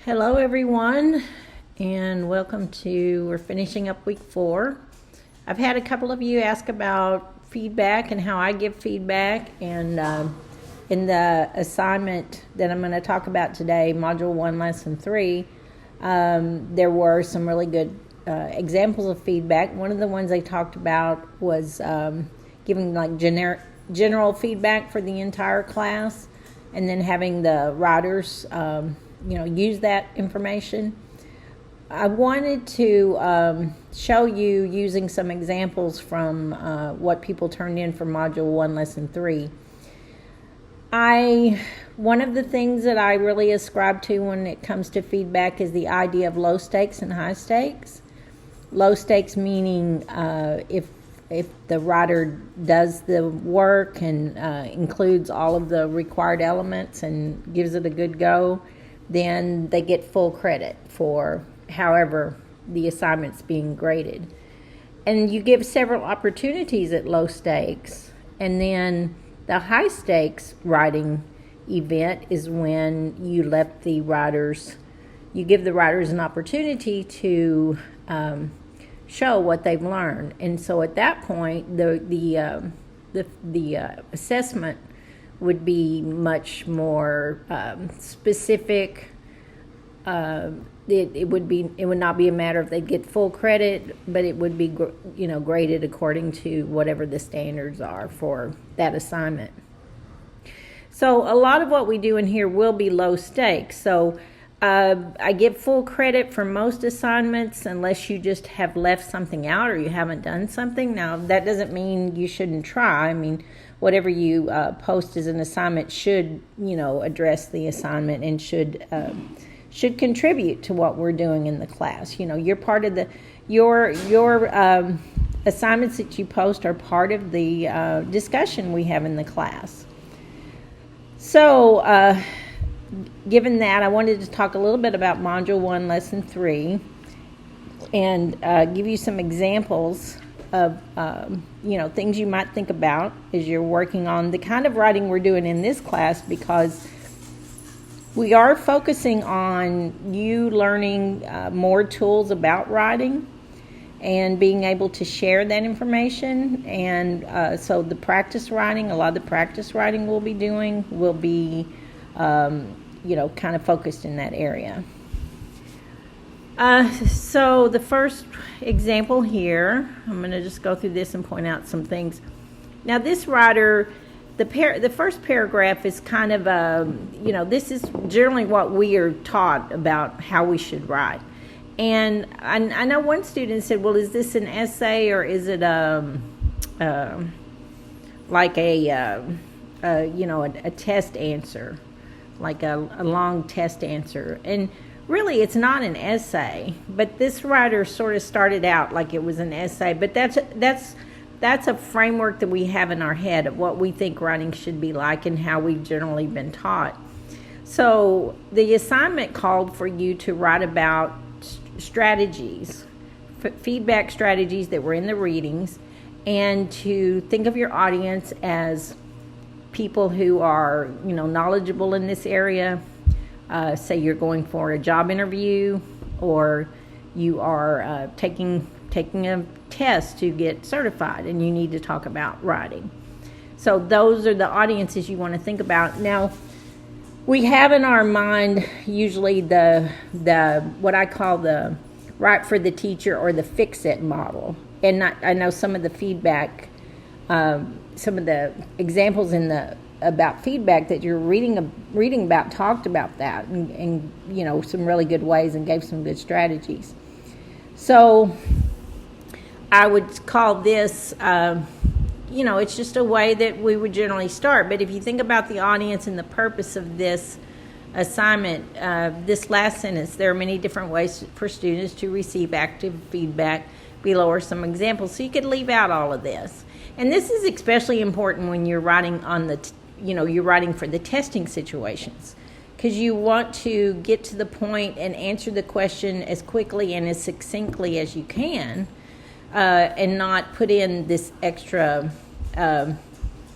Hello everyone, and welcome to, we're finishing up week 4. I've had a couple of you ask about feedback and how I give feedback, and in the assignment that I'm going to talk about today, Module 1, Lesson 3, there were some really good examples of feedback. One of the ones they talked about was giving like general feedback for the entire class, and then having the writers use that information. I wanted to show you using some examples from what people turned in for Module 1, Lesson 3. One of the things that I really ascribe to when it comes to feedback is the idea of low stakes and high stakes. Low stakes meaning if the writer does the work and includes all of the required elements and gives it a good go, then they get full credit for however the assignment's being graded. And you give several opportunities at low stakes. And then the high stakes writing event is when you give the writers an opportunity to show what they've learned. And so at that point, the assessment would be much more specific. It would not be a matter of they'd get full credit, but it would be graded according to whatever the standards are for that assignment. So a lot of what we do in here will be low stakes. So I give full credit for most assignments unless you just have left something out or you haven't done something. Now, that doesn't mean you shouldn't try. I mean, whatever you post as an assignment should, address the assignment and should contribute to what we're doing in the class. You're part of your assignments that you post are part of the discussion we have in the class. So, given that, I wanted to talk a little bit about Module 1, Lesson 3, and give you some examples of, things you might think about as you're working on the kind of writing we're doing in this class, because we are focusing on you learning more tools about writing and being able to share that information. And so the practice writing, a lot of the practice writing we'll be doing will be kind of focused in that area. So the first example here, I'm going to just go through this and point out some things. Now this writer, the first paragraph is kind of this is generally what we are taught about how we should write. And I know one student said, well, is this an essay or is it like a test answer? Like a long test answer. And really it's not an essay, but this writer sort of started out like it was an essay, but that's a framework that we have in our head of what we think writing should be like and how we've generally been taught. So the assignment called for you to write about strategies, feedback strategies that were in the readings, and to think of your audience as people who are, knowledgeable in this area. Say you're going for a job interview, or you are taking a test to get certified, and you need to talk about writing. So those are the audiences you want to think about. Now, we have in our mind usually the what I call the write for the teacher or the fix-it model. And I know some of the feedback. Some of the examples about feedback that you're reading about talked about that and some really good ways and gave some good strategies. So I would call this it's just a way that we would generally start. But if you think about the audience and the purpose of this assignment, this last sentence, there are many different ways for students to receive active feedback. Below are some examples, so you could leave out all of this. And this is especially important when you're writing on you're writing for the testing situations, because you want to get to the point and answer the question as quickly and as succinctly as you can, and not put in this extra kind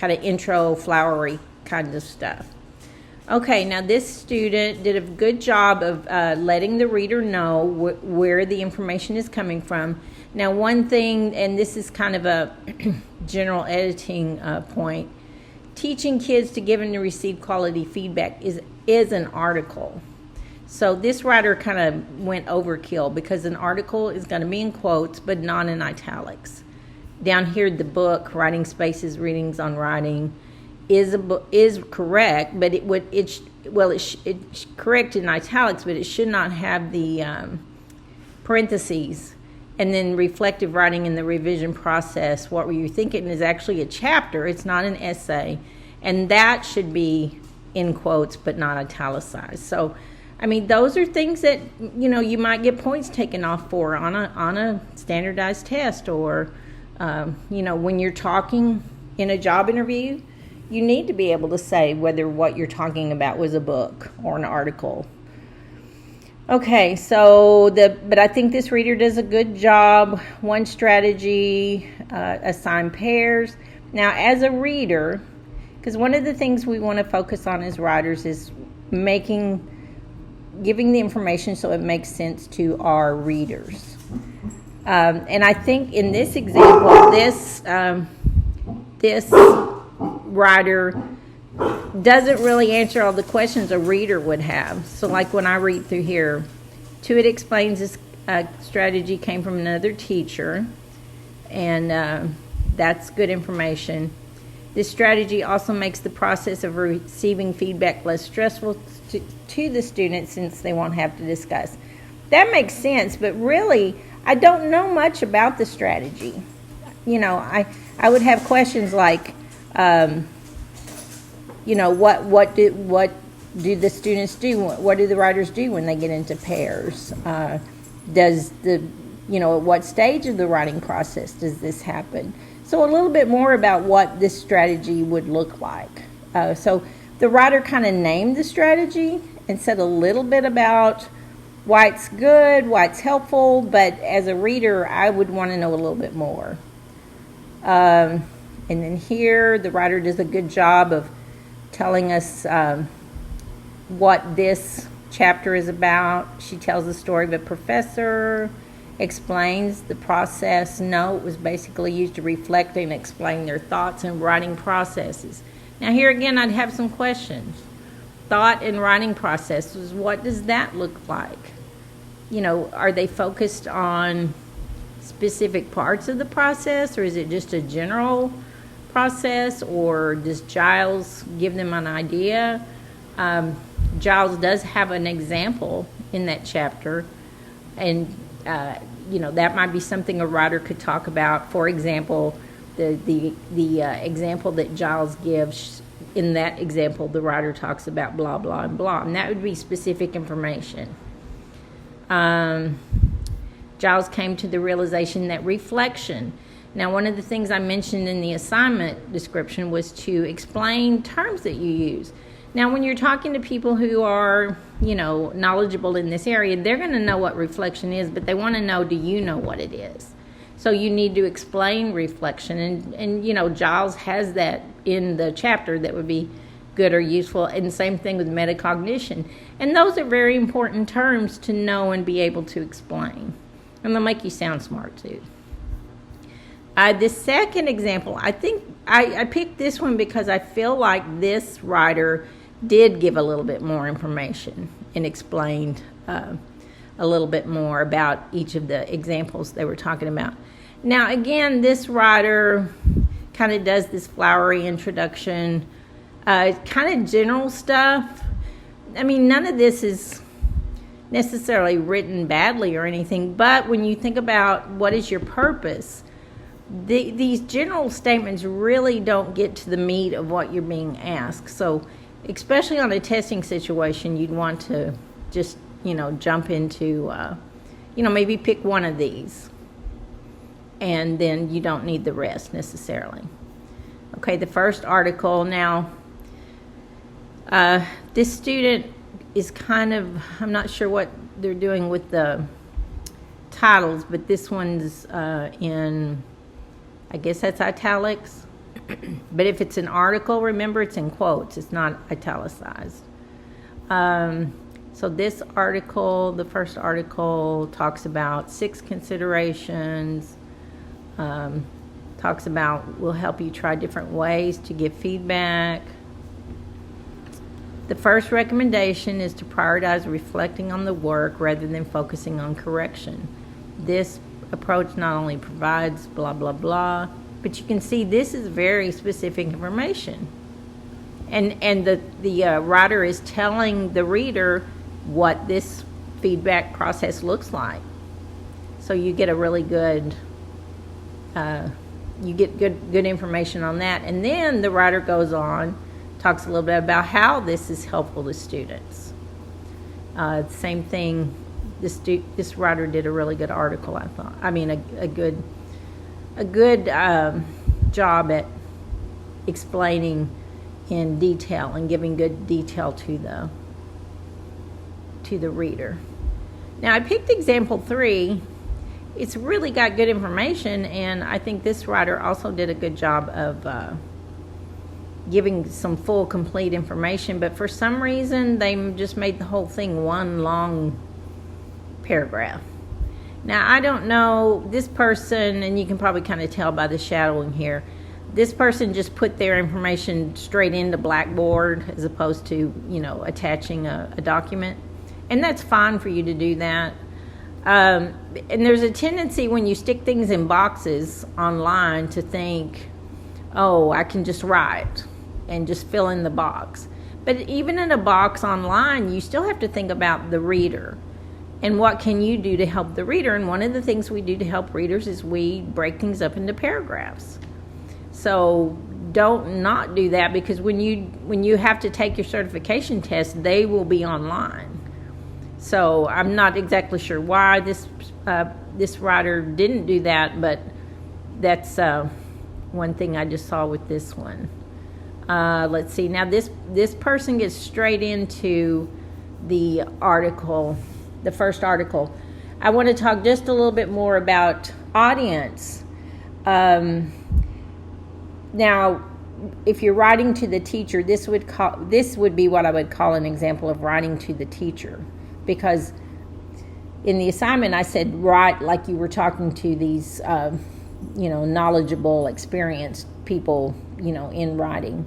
of intro, flowery kind of stuff. Okay, now this student did a good job of letting the reader know where the information is coming from. Now, one thing, and this is kind of a general editing point, teaching kids to give and to receive quality feedback is an article. So this writer kind of went overkill because an article is going to be in quotes, but not in italics. Down here, the book, Writing Spaces, Readings on Writing, is correct, but it's correct in italics, but it should not have the parentheses. And then reflective writing in the revision process, what were you thinking, is actually a chapter. It's not an essay, and that should be in quotes but not italicized. So, I mean, those are things that you might get points taken off for on a standardized test, or when you're talking in a job interview. You need to be able to say whether what you're talking about was a book or an article. Okay, but I think this reader does a good job. One strategy, assign pairs. Now, as a reader, because one of the things we want to focus on as writers is giving the information so it makes sense to our readers. And I think in this example, this writer doesn't really answer all the questions a reader would have. So like when I read through here, Tuitt explains this strategy came from another teacher, and that's good information. This strategy also makes the process of receiving feedback less stressful to the students since they won't have to discuss. That makes sense, but really, I don't know much about the strategy. I would have questions like, what do the students do? What do the writers do when they get into pairs? At what stage of the writing process does this happen? So a little bit more about what this strategy would look like. So the writer kind of named the strategy and said a little bit about why it's good, why it's helpful, but as a reader, I would want to know a little bit more. And then here, the writer does a good job of telling us what this chapter is about. She tells the story of a professor, explains the process. Note was basically used to reflect and explain their thoughts and writing processes. Now here again, I'd have some questions. Thought and writing processes, what does that look like? Are they focused on specific parts of the process, or is it just a general process, or does Giles give them an idea? Giles does have an example in that chapter, and that might be something a writer could talk about. For example, the example that Giles gives, in that example, the writer talks about blah, blah, and blah, and that would be specific information. Giles came to the realization that reflection. Now, one of the things I mentioned in the assignment description was to explain terms that you use. Now, when you're talking to people who are, knowledgeable in this area, they're going to know what reflection is, but they want to know, do you know what it is? So you need to explain reflection. And Giles has that in the chapter that would be good or useful. And the same thing with metacognition. And those are very important terms to know and be able to explain. And they'll make you sound smart, too. The second example, I think I picked this one because I feel like this writer did give a little bit more information and explained a little bit more about each of the examples they were talking about. Now, again, this writer kind of does this flowery introduction, kind of general stuff. I mean, none of this is necessarily written badly or anything, but when you think about what is your purpose, these general statements really don't get to the meat of what you're being asked. So especially on a testing situation, you'd want to just, jump into, maybe pick one of these, and then you don't need the rest necessarily. Okay, the first article. Now, this student is kind of, I'm not sure what they're doing with the titles, but this one's in, I guess that's italics. But if it's an article, remember it's in quotes. It's not italicized. So this article, the first article, talks about 6 considerations, talks about will help you try different ways to give feedback. The first recommendation is to prioritize reflecting on the work rather than focusing on correction. This approach not only provides blah, blah, blah, but you can see this is very specific information. And the writer is telling the reader what this feedback process looks like. So you get a really good, you get good information on that. And then the writer goes on, talks a little bit about how this is helpful to students. Same thing, this writer did a really good article, I thought. I mean, a good job at explaining in detail and giving good detail to the reader. Now, I picked example 3. It's really got good information, and I think this writer also did a good job of giving some full, complete information, but for some reason, they just made the whole thing one long paragraph. Now, I don't know, this person, and you can probably kind of tell by the shadowing here, this person just put their information straight into Blackboard as opposed to, attaching a document. And that's fine for you to do that. And there's a tendency when you stick things in boxes online to think, oh, I can just write and just fill in the box. But even in a box online, you still have to think about the reader. And what can you do to help the reader? And one of the things we do to help readers is we break things up into paragraphs. So don't not do that, because when you have to take your certification test, they will be online. So I'm not exactly sure why this writer didn't do that, but that's one thing I just saw with this one. Let's see. Now this person gets straight into the article, the first article. I want to talk just a little bit more about audience. Now, if you're writing to the teacher, this would be what I would call an example of writing to the teacher, because in the assignment I said write like you were talking to these, knowledgeable, experienced people, in writing.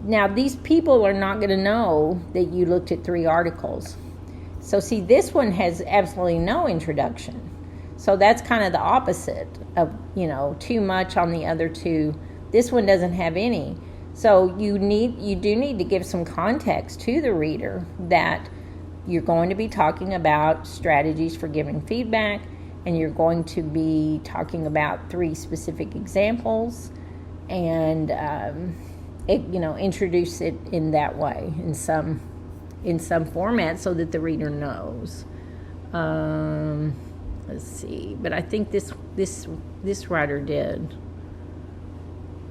Now, these people are not going to know that you looked at 3 articles. So, see, this one has absolutely no introduction. So that's kind of the opposite of, too much on the other 2. This one doesn't have any. So you do need to give some context to the reader that you're going to be talking about strategies for giving feedback, and you're going to be talking about 3 specific examples, and introduce it in that way, in some format, so that the reader knows. Let's see, but I think this writer did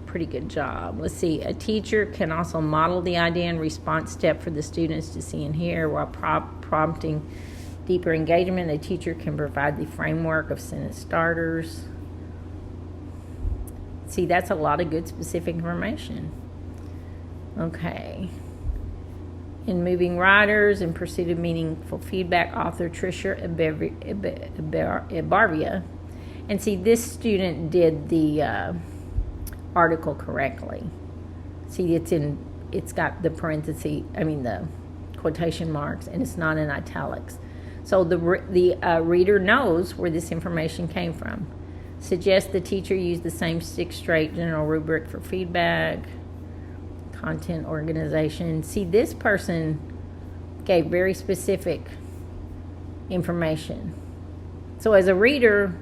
pretty good job. Let's see. A teacher can also model the idea and response step for the students to see and hear while prompting deeper engagement. A teacher can provide the framework of sentence starters. See, that's a lot of good specific information. Okay. In Moving Writers, in Pursuit of Meaningful Feedback, author Tricia Ebarvia. And see, this student did the article correctly. See, it's got the the quotation marks, and it's not in italics. So the reader knows where this information came from. Suggest the teacher use the same 6 straight general rubric for feedback. Content organization. See, this person gave very specific information. So as a reader,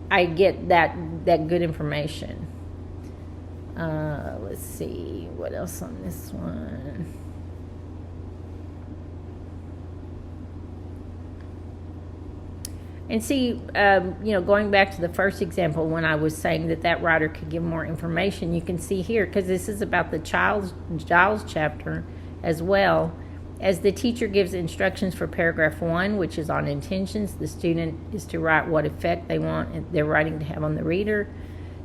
I get that good information. Let's see, what else on this one? And see, going back to the first example, when I was saying that writer could give more information, you can see here, because this is about the Giles chapter as well. As the teacher gives instructions for paragraph 1, which is on intentions, the student is to write what effect they want their writing to have on the reader.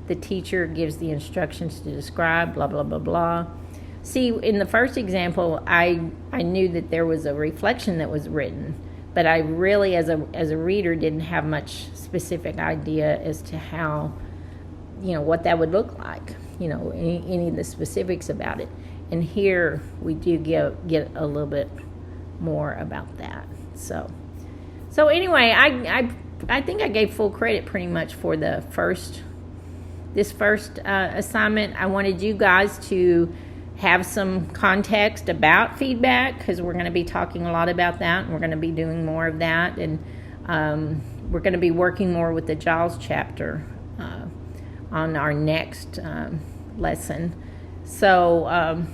The teacher gives the instructions to describe, blah, blah, blah, blah. See, in the first example, I knew that there was a reflection that was written, but I really, as a reader, didn't have much specific idea as to how, what that would look like, any of the specifics about it. And here we do get a little bit more about that. So anyway, I think I gave full credit pretty much for this first assignment. I wanted you guys to have some context about feedback, because we're going to be talking a lot about that, and we're going to be doing more of that, and we're going to be working more with the Giles chapter on our next lesson. So,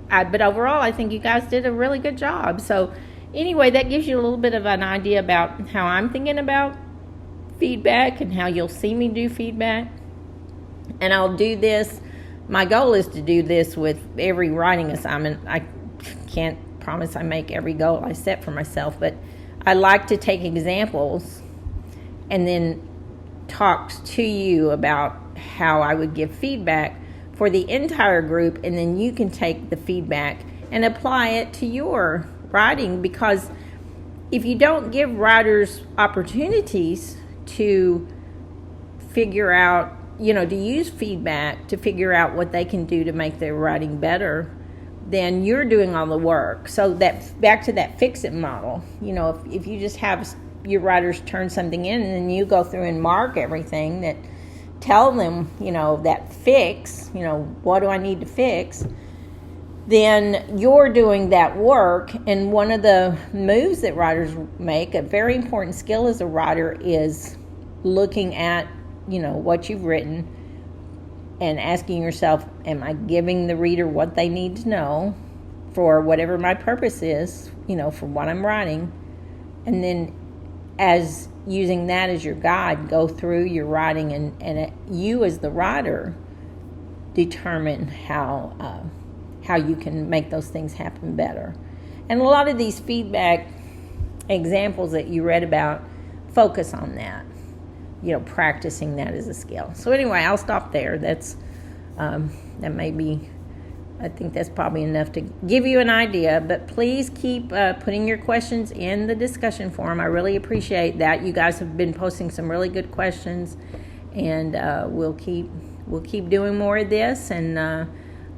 but overall, I think you guys did a really good job. So anyway, that gives you a little bit of an idea about how I'm thinking about feedback and how you'll see me do feedback. And I'll do this. My goal is to do this with every writing assignment. I can't promise I make every goal I set for myself, but I like to take examples and then talk to you about how I would give feedback for the entire group, and then you can take the feedback and apply it to your writing, because if you don't give writers opportunities to figure out, to use feedback to figure out what they can do to make their writing better, then you're doing all the work. So that back to that fix-it model, if you just have your writers turn something in and then you go through and mark everything that tell them, that fix, what do I need to fix, then you're doing that work. And one of the moves that writers make, a very important skill as a writer, is looking at what you've written and asking yourself, am I giving the reader what they need to know for whatever my purpose is, for what I'm writing? And then as using that as your guide, go through your writing and you as the writer determine how you can make those things happen better. And a lot of these feedback examples that you read about focus on that. Practicing that as a skill. So anyway, I'll stop there. That may be, I think that's probably enough to give you an idea, but please keep putting your questions in the discussion forum. I really appreciate that. You guys have been posting some really good questions, and we'll keep doing more of this, and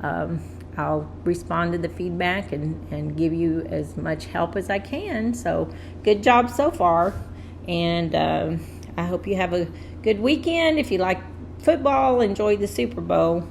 I'll respond to the feedback and give you as much help as I can. So good job so far, and I hope you have a good weekend. If you like football, enjoy the Super Bowl.